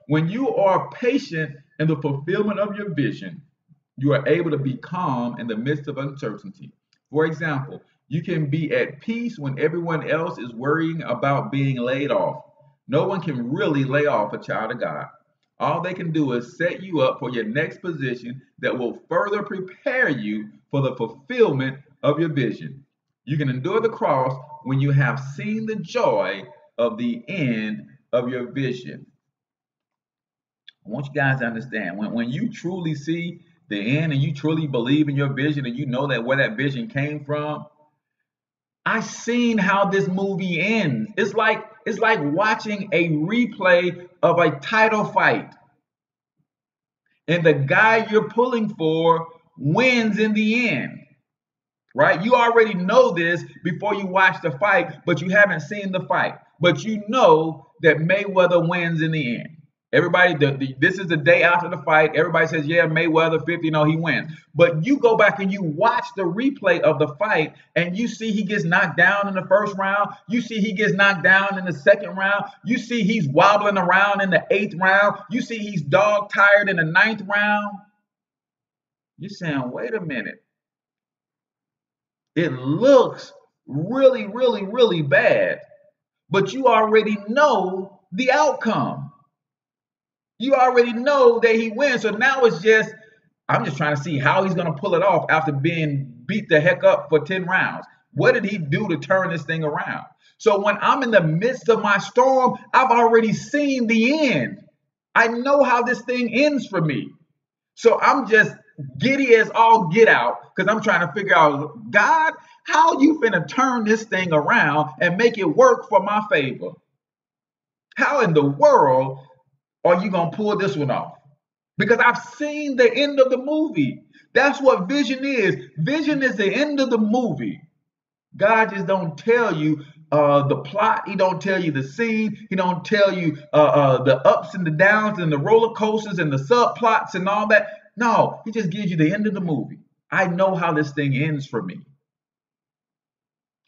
When you are patient in the fulfillment of your vision, you are able to be calm in the midst of uncertainty. For example, you can be at peace when everyone else is worrying about being laid off. No one can really lay off a child of God. All they can do is set you up for your next position that will further prepare you for the fulfillment of your vision. You can endure the cross when you have seen the joy of the end of your vision. I want you guys to understand, when you truly see the end and you truly believe in your vision and you know that where that vision came from, I've seen how this movie ends. It's like watching a replay of a title fight. And the guy you're pulling for wins in the end, right? You already know this before you watch the fight, but you haven't seen the fight. But you know that Mayweather wins in the end. Everybody, this is the day after the fight. Everybody says, yeah, Mayweather 50, no, he wins. But you go back and you watch the replay of the fight and you see he gets knocked down in the first round. You see he gets knocked down in the second round. You see he's wobbling around in the 8th round. You see he's dog tired in the 9th round. You're saying, wait a minute. It looks really, really, really bad, but you already know the outcome. You already know that he wins. So now it's just, I'm just trying to see how he's going to pull it off after being beat the heck up for 10 rounds. What did he do to turn this thing around? So when I'm in the midst of my storm, I've already seen the end. I know how this thing ends for me. So I'm just giddy as all get out because I'm trying to figure out, God, how you finna turn this thing around and make it work for my favor? How in the world are you gonna pull this one off? Because I've seen the end of the movie. That's what vision is. Vision is the end of the movie. God just don't tell you the plot. He don't tell you the scene. He don't tell you the ups and the downs and the roller coasters and the subplots and all that. No, he just gives you the end of the movie. I know how this thing ends for me.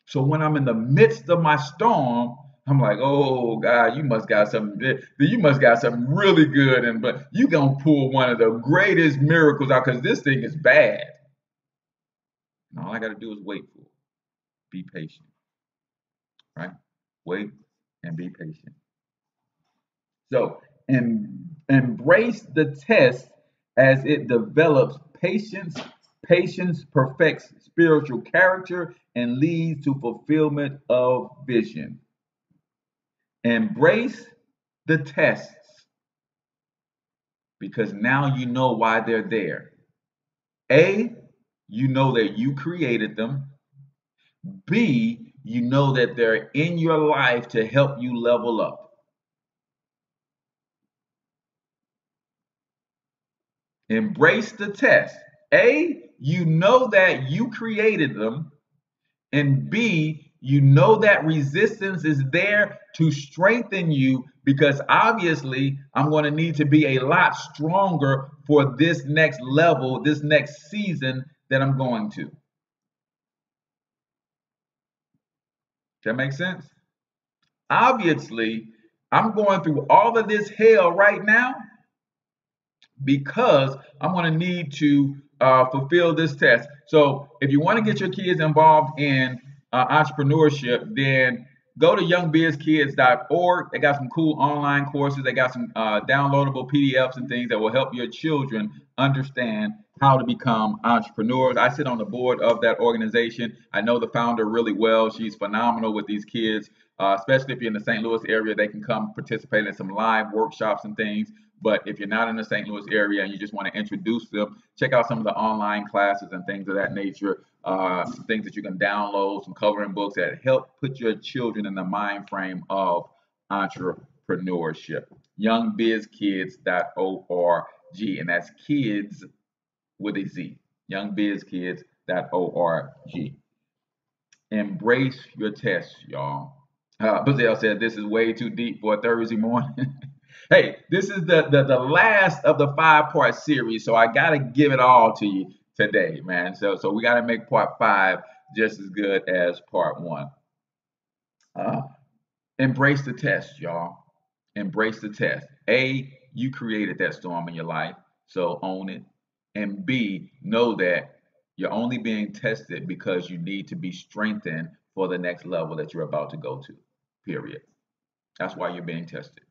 So when I'm in the midst of my storm, I'm like, oh God, you must got something. You must got something really good, and but you gonna pull one of the greatest miracles out because this thing is bad. And all I gotta do is wait for it. Be patient, right? Wait and be patient. So, embrace the test as it develops patience. Patience perfects spiritual character and leads to fulfillment of vision. Embrace the tests because now you know why they're there. A, you know that you created them. B, you know that they're in your life to help you level up. Embrace the test. A, you know that you created them. And B, you know that resistance is there to strengthen you because obviously I'm going to need to be a lot stronger for this next level, this next season that I'm going to. Does that make sense? Obviously, I'm going through all of this hell right now because I'm going to need to fulfill this test. So if you want to get your kids involved in entrepreneurship, then go to youngbizkids.org. They got some cool online courses. They got some downloadable PDFs and things that will help your children understand how to become entrepreneurs. I sit on the board of that organization. I know the founder really well. She's phenomenal with these kids, especially if you're in the St. Louis area. They can come participate in some live workshops and things. But if you're not in the St. Louis area and you just want to introduce them, check out some of the online classes and things of that nature, some things that you can download, some coloring books that help put your children in the mind frame of entrepreneurship. Youngbizkids.org, and that's kids with a Z. Youngbizkids.org. Embrace your tests, y'all. Bazelle said this is way too deep for a Thursday morning. Hey, this is the last of the 5-part series, so I gotta give it all to you today, man. So we gotta make part 5 just as good as part 1. Embrace the test, y'all. Embrace the test. A, you created that storm in your life, so own it. And B, know that you're only being tested because you need to be strengthened for the next level that you're about to go to, period. That's why you're being tested,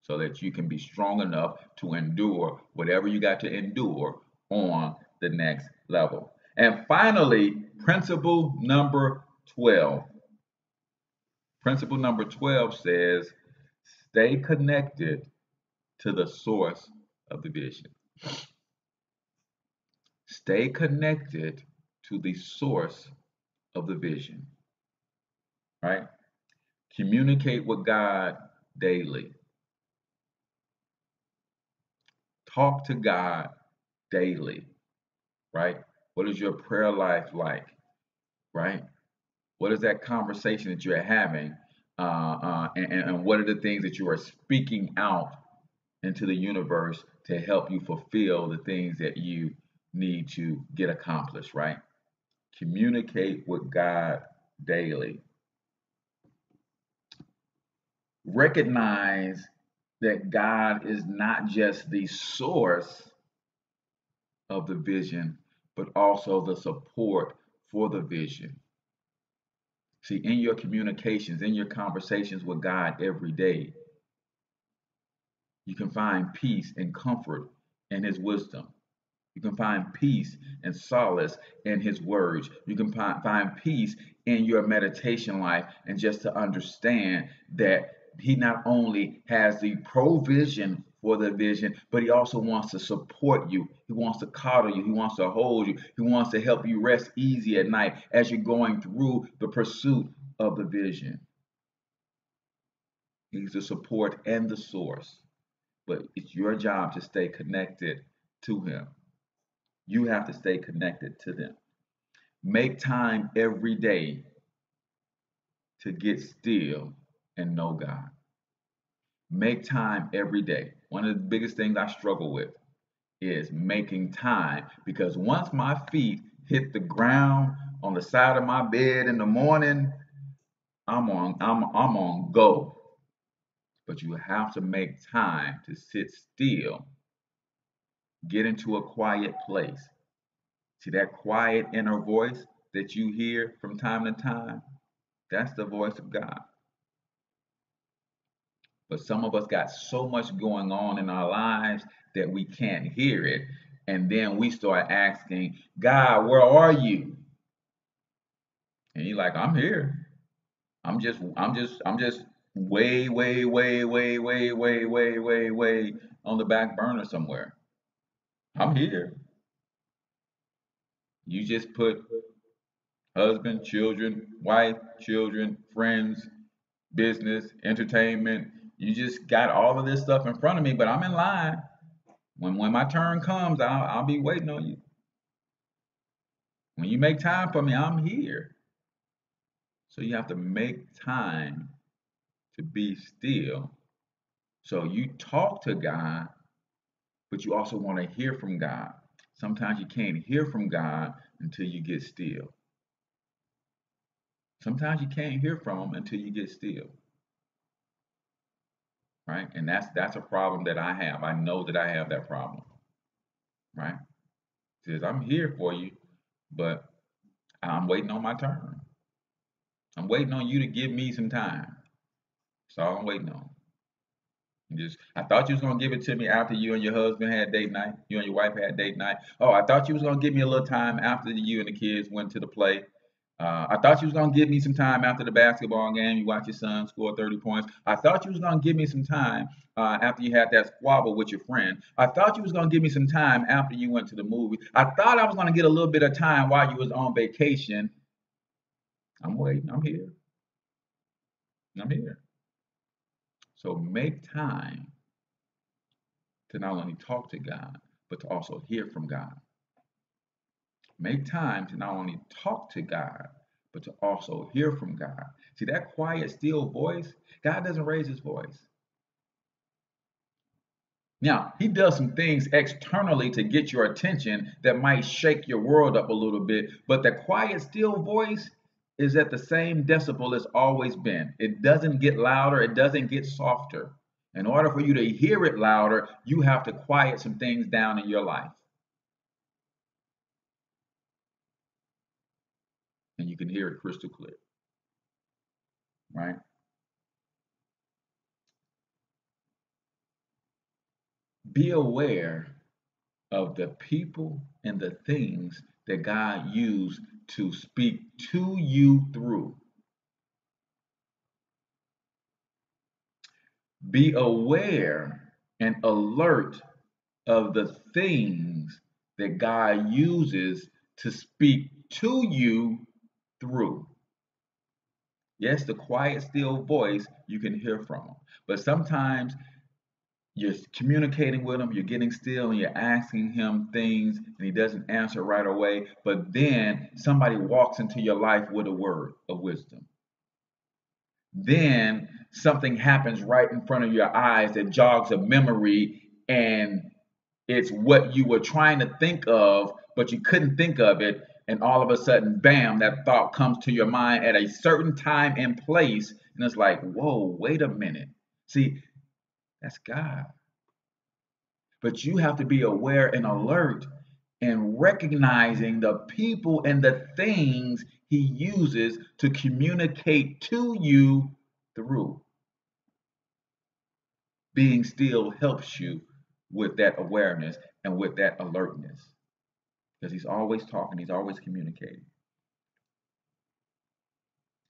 so that you can be strong enough to endure whatever you got to endure on the next level. And finally, principle number 12. Principle number 12 says, stay connected to the source of the vision. Stay connected to the source of the vision, right? Communicate with God daily. Talk to God daily, right? What is your prayer life like, right? What is that conversation that you're having? And what are the things that you are speaking out into the universe to help you fulfill the things that you need to get accomplished, right? Communicate with God daily. Recognize that God is not just the source of the vision, but also the support for the vision. See, in your communications, in your conversations with God every day, you can find peace and comfort in His wisdom. You can find peace and solace in His words. You can find peace in your meditation life, and just to understand that He not only has the provision for the vision, but He also wants to support you. He wants to coddle you. He wants to hold you. He wants to help you rest easy at night as you're going through the pursuit of the vision. He's the support and the source, but it's your job to stay connected to Him. You have to stay connected to them. Make time every day to get still and know God. Make time every day. One of the biggest things I struggle with is making time, because once my feet hit the ground on the side of my bed in the morning, I'm on go. But you have to make time to sit still, get into a quiet place. See that quiet inner voice that you hear from time to time? That's the voice of God. But some of us got so much going on in our lives that we can't hear it. And then we start asking, God, where are you? And He's like, I'm here. I'm just way, way, way, way, way, way, way, way, way on the back burner somewhere. I'm here. You just put husband, children, wife, children, friends, business, entertainment. You just got all of this stuff in front of me, but I'm in line. When my turn comes, I'll be waiting on you. When you make time for me, I'm here. So you have to make time to be still. So you talk to God, but you also want to hear from God. Sometimes you can't hear from God until you get still. Sometimes you can't hear from Him until you get still. Right? And that's a problem that I have. I know that I have that problem. Right? Says I'm here for you, but I'm waiting on my turn. I'm waiting on you to give me some time. That's all I'm waiting on. I thought you was gonna give it to me after you and your husband had date night. You and your wife had date night. Oh, I thought you was gonna give me a little time after you and the kids went to the play. I thought you was gonna give me some time after the basketball game. You watch your son score 30 points. I thought you was gonna give me some time after you had that squabble with your friend. I thought you was gonna give me some time after you went to the movie. I thought I was gonna get a little bit of time while you was on vacation. I'm waiting. I'm here. I'm here. So make time to not only talk to God, but to also hear from God. Make time to not only talk to God, but to also hear from God. See, that quiet, still voice, God doesn't raise His voice. Now, He does some things externally to get your attention that might shake your world up a little bit, but the quiet, still voice is at the same decibel it's always been. It doesn't get louder, it doesn't get softer. In order for you to hear it louder, you have to quiet some things down in your life. And you can hear it crystal clear, right? Be aware of the people and the things that God used to speak to you through. Be aware and alert of the things that God uses to speak to you through. Yes, the quiet, still voice, you can hear from Him. But sometimes you're communicating with him, you're getting still, and you're asking him things, and he doesn't answer right away. But then somebody walks into your life with a word of wisdom. Then something happens right in front of your eyes that jogs a memory, and it's what you were trying to think of, but you couldn't think of it. And all of a sudden, bam, that thought comes to your mind at a certain time and place. And it's like, whoa, wait a minute. See, that's God. But you have to be aware and alert and recognizing the people and the things he uses to communicate to you through. Being still helps you with that awareness and with that alertness because he's always talking, he's always communicating.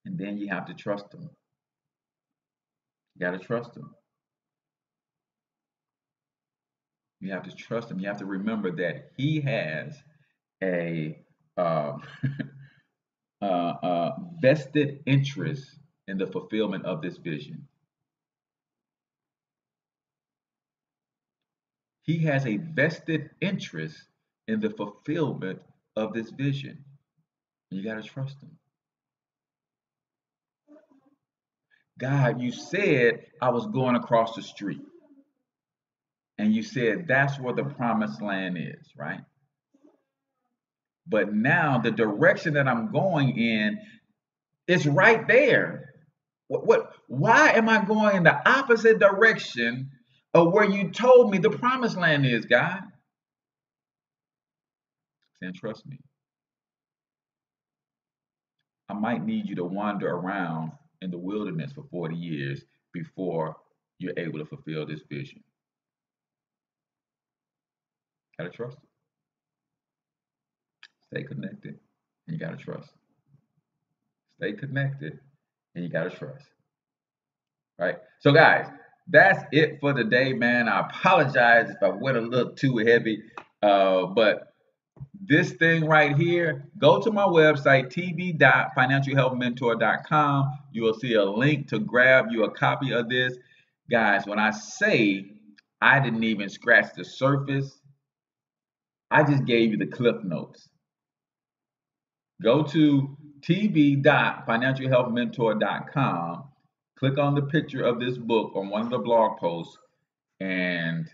And then you have to trust him. You got to trust him. You have to trust him. You have to remember that he has a uh, vested interest in the fulfillment of this vision. He has a vested interest in the fulfillment of this vision. You got to trust him. God, you said I was going across the street. And you said that's where the promised land is, right? But now the direction that I'm going in is right there. Why am I going in the opposite direction of where you told me the promised land is, God? Saying, trust me. I might need you to wander around in the wilderness for 40 years before you're able to fulfill this vision. Gotta trust it. Stay connected, and you gotta trust. Stay connected, and you gotta trust. Right? So, guys, that's it for today, man. I apologize if I went a little too heavy, but this thing right here, go to my website, tv.financialhealthmentor.com. You will see a link to grab you a copy of this. Guys, when I say I didn't even scratch the surface, I just gave you the cliff notes. Go to tv.financialhealthmentor.com, click on the picture of this book on one of the blog posts, and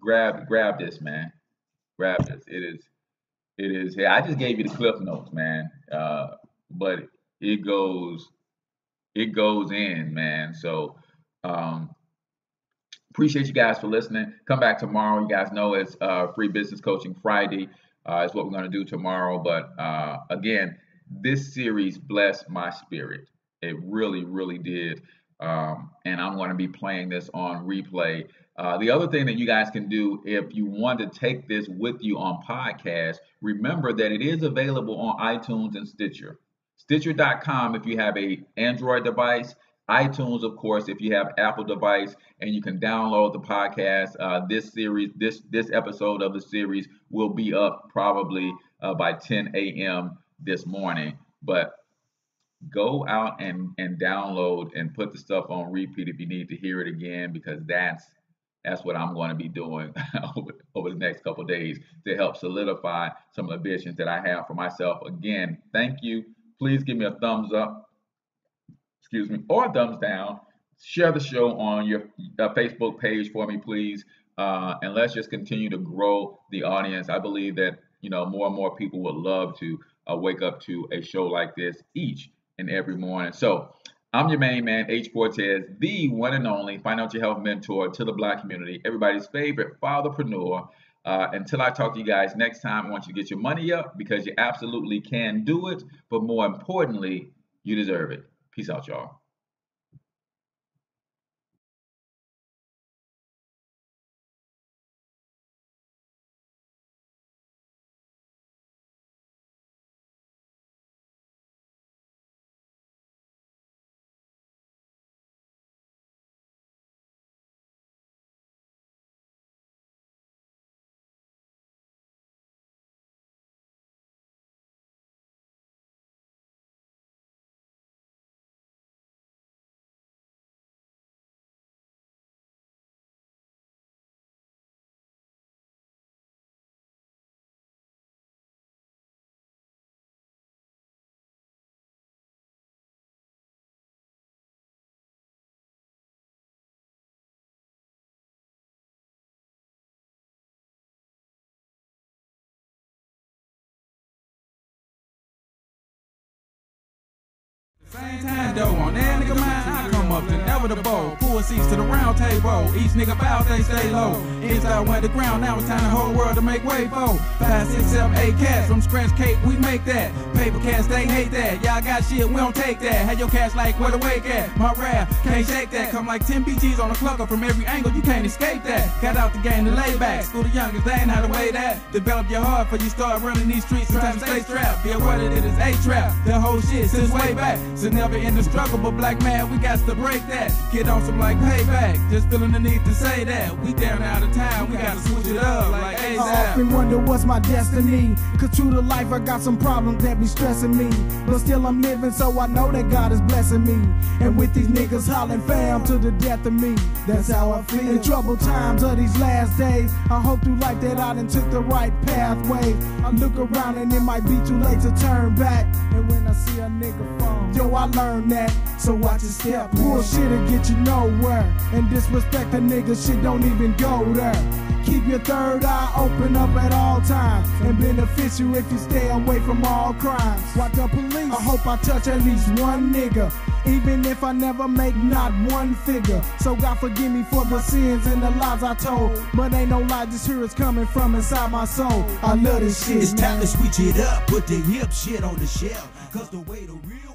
grab this, man. Grab this. It is. Hey, I just gave you the cliff notes, man. But it goes in, man. So appreciate you guys for listening. Come back tomorrow. You guys know it's Free Business Coaching Friday. Is what we're going to do tomorrow. But again, this series blessed my spirit. It really, really did. And I'm going to be playing this on replay. The other thing that you guys can do if you want to take this with you on podcast, remember that it is available on iTunes and Stitcher. Stitcher.com if you have a Android device. iTunes, of course, if you have Apple device, and you can download the podcast. This episode of the series will be up probably by 10 a.m. this morning. But go out and download and put the stuff on repeat if you need to hear it again, because that's what I'm going to be doing over the next couple of days to help solidify some of the visions that I have for myself. Again, thank you. Please give me a thumbs up, or a thumbs down. Share the show on your Facebook page for me, please. And let's just continue to grow the audience. I believe that more and more people would love to wake up to a show like this each and every morning. So I'm your main man, H Cortez, the one and only financial health mentor to the Black community, everybody's favorite fatherpreneur. Until I talk to you guys next time, I want you to get your money up, because you absolutely can do it. But more importantly, you deserve it. Peace out, y'all. Same time though, on that nigga mind, I come up to inevitable. Pull seats to the round table. Each nigga bow, they stay low. Inside went the ground, now it's time the whole world to make way for. 5, 6, 7, 8 cats from scratch cake, we make that. Paper cats, they hate that. Y'all got shit, we don't take that. Had your cash like where the wake at? My rap, can't shake that. Come like 10 BGs on the clucker from every angle, you can't escape that. Got out the game to lay back. School the youngest, they ain't how to weigh that. Develop your heart before you start running these streets. Sometimes stay strapped. Be aware that it is a trap. The whole shit since way back. So never in the struggle, but black man, we got to break that. Get on some like payback. Just feeling the need to say that. We down out of time, we gotta switch it up like ASAP. I often wonder what's my destiny. Cause true to life, I got some problems that be stressing me. But still I'm living, so I know that God is blessing me. And with these niggas hollering fam to the death of me, that's how I feel. In troubled times of these last days, I hope through life that I done took the right pathway. I look around and it might be too late to turn back. And when I see a nigga fall, yo, I learned that, so watch your step. Bullshit'll get you nowhere, and disrespect a nigga shit don't even go there. Keep your third eye open up at all times, and beneficial if you stay away from all crimes. Watch the police, I hope I touch at least one nigga, even if I never make not one figure. So God forgive me for the sins and the lies I told, but ain't no lie, this here is coming from inside my soul. I love this shit, It's time man. to switch it up, put the hip shit on the shelf. Cause the way the real